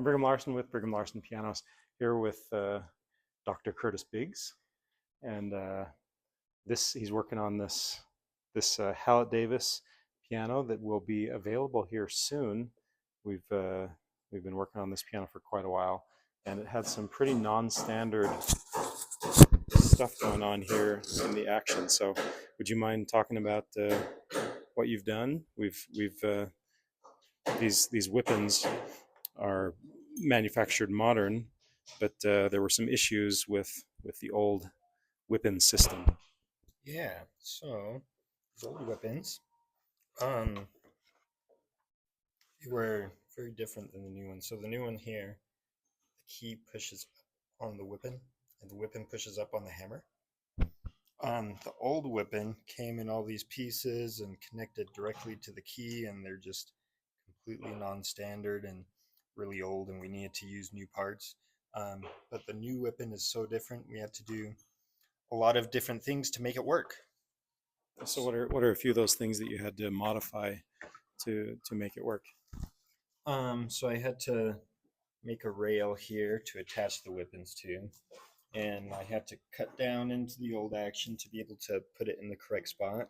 I'm Brigham Larson with Brigham Larson Pianos, here with Dr. Curtis Biggs, and he's working on this Hallet Davis piano that will be available here soon. We've been working on this piano for quite a while, and it had some pretty non-standard stuff going on here in the action. So, would you mind talking about what you've done? These weapons are manufactured modern, but there were some issues with the old weapon system. Yeah, so these old weapons, um, were very different than the new one. So the new one here, the key pushes up on the weapon, and the weapon pushes up on the hammer. The old weapon came in all these pieces and connected directly to the key, and they're just completely non-standard and really old, and we needed to use new parts. But the new weapon is so different, we had to do a lot of different things to make it work. So what are a few of those things that you had to modify to make it work? So I had to make a rail here to attach the weapons to, and I had to cut down into the old action to be able to put it in the correct spot.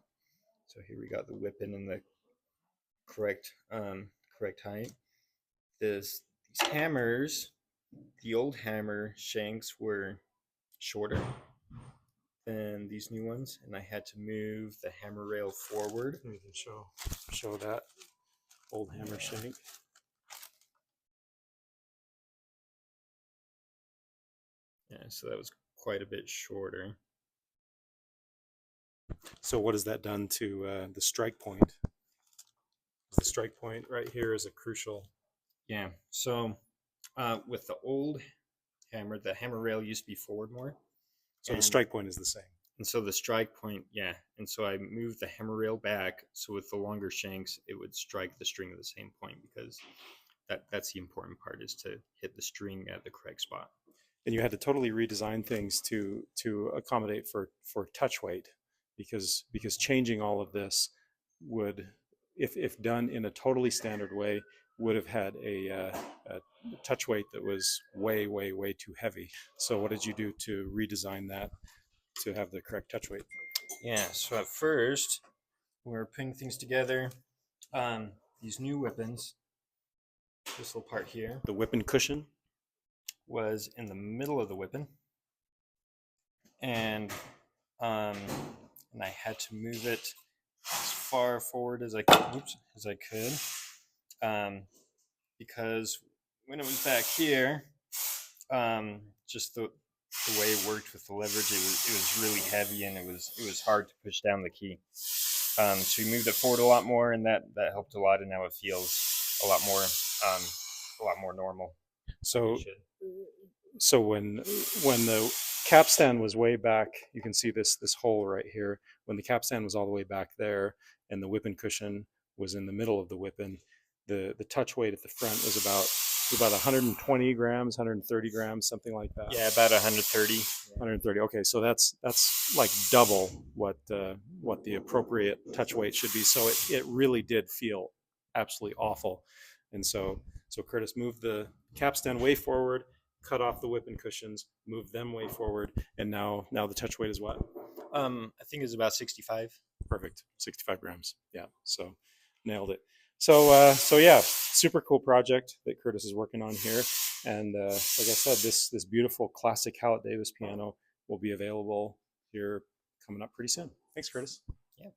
So here we got the weapon in the correct correct height. These hammers, the old hammer shanks were shorter than these new ones, and I had to move the hammer rail forward. You can show that old hammer shank. Yeah, so that was quite a bit shorter. So what has that done to the strike point? The strike point right here is a crucial. Yeah, so with the old hammer, the hammer rail used to be forward more. So the strike point is the same. And so the strike point, yeah. And so I moved the hammer rail back so with the longer shanks, it would strike the string at the same point, because that's the important part, is to hit the string at the correct spot. And you had to totally redesign things to accommodate for touch weight, because changing all of this would, if done in a totally standard way, would have had a touch weight that was way too heavy. So what did you do to redesign that to have the correct touch weight? Yeah, so at first, we were putting things together. These new weapons, this little part here, The whipping cushion. was in the middle of the weapon, and um, and I had to move it as far forward as I could, because when it was back here, just the way it worked with the leverage, it was really heavy, and it was hard to push down the key. So we moved it forward a lot more, and that helped a lot, and now it feels a lot more normal. So so when the capstan was way back, you can see this hole right here. When the capstan was all the way back there, and the whipping cushion was in the middle of the whipping, the touch weight at the front was about 120 grams, 130 grams, something like that. Yeah, about 130. 130. Okay, so that's like double what the appropriate touch weight should be. So it really did feel absolutely awful, and so Curtis moved the capstan way forward, cut off the whipping cushions, moved them way forward, and now the touch weight is what? I think it's about 65. Perfect, 65 grams. Yeah, so nailed it. So yeah, super cool project that Curtis is working on here, and like I said, this beautiful classic Hallet Davis piano will be available here coming up pretty soon. Thanks, Curtis. Yeah.